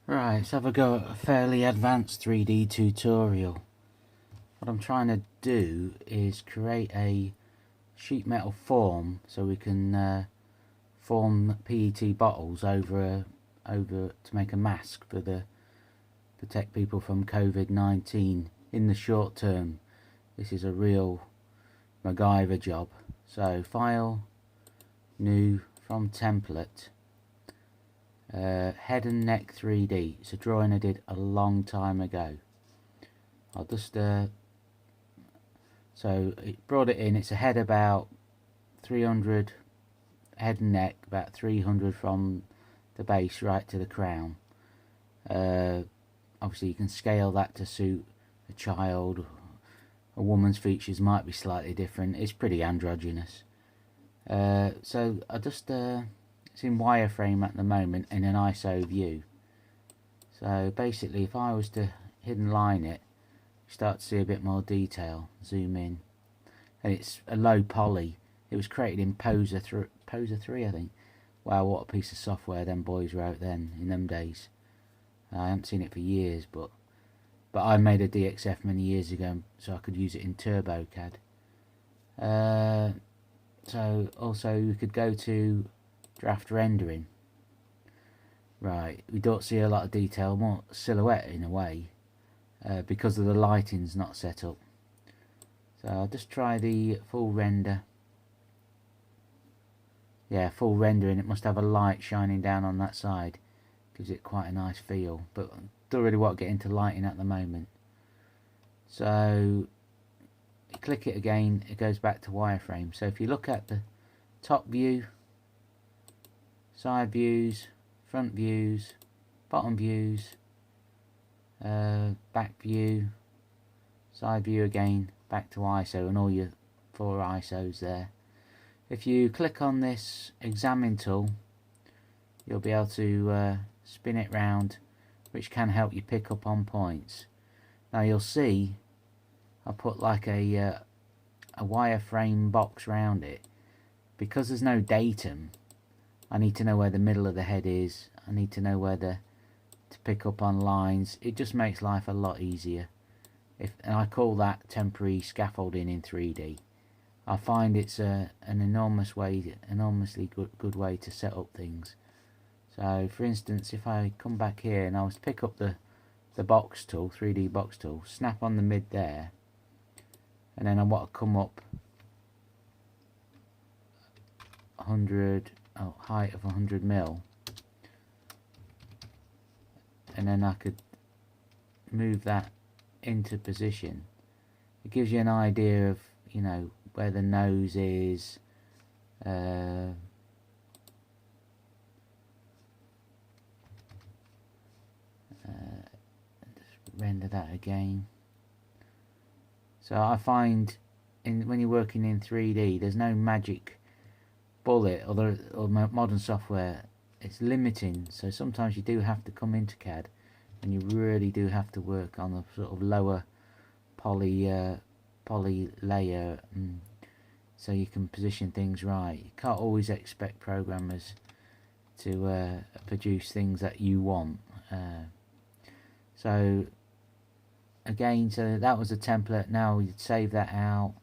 Right, let's have a go at a fairly advanced 3D tutorial. What I'm trying to do is create a sheet metal form so we can form PET bottles over to make a mask for the protect people from COVID-19 in the short term. This is a real MacGyver job. So File, New, from Template. Head and neck 3D. It's a drawing I did a long time ago. I'll just so it brought it in. It's a head about 300, head and neck about 300 from the base right to the crown. Obviously you can scale that to suit a child. A woman's features might be slightly different. It's pretty androgynous. So I just it's in wireframe at the moment in an ISO view. So basically if I was to hidden line it, you start to see a bit more detail. Zoom in, and it's a low poly. It was created in Poser 3, I think. Wow, what a piece of software them boys wrote then in them days. I haven't seen it for years, but I made a DXF many years ago so I could use it in TurboCAD. So also you could go to draft rendering. Right, we don't see a lot of detail, more silhouette in a way, because of the lighting's not set up. So I'll just try the full render. Yeah, full rendering. It must have a light shining down on that side. Gives it quite a nice feel, but don't really want to get into lighting at the moment. So you click it again, it goes back to wireframe. So if you look at the top view, side views, front views, bottom views, back view, side view again, back to ISO, and all your 4 ISOs there. If you click on this examine tool, you'll be able to spin it round, which can help you pick up on points. Now you'll see I put like a wireframe box round it. Because there's no datum, I need to know where the middle of the head is. I need to know where to pick up on lines. It just makes life a lot easier. And I call that temporary scaffolding in 3D. I find it's an enormously good way to set up things. So for instance, if I come back here and I was to pick up the box tool, 3D box tool, snap on the mid there, and then I want to come up 100, height of 100 mil, and then I could move that into position. It gives you an idea of, you know, where the nose is. Just render that again. So I find when you're working in 3D, there's no magic bullet, or modern software. It's limiting, so sometimes you do have to come into CAD and you really do have to work on a sort of lower poly layer, so you can position things right. You can't always expect programmers to produce things that you want. So again, so that was a template. Now we'd save that out.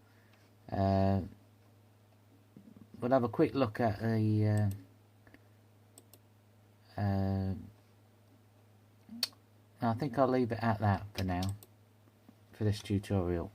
We'll have a quick look at the I think I'll leave it at that for now, for this tutorial.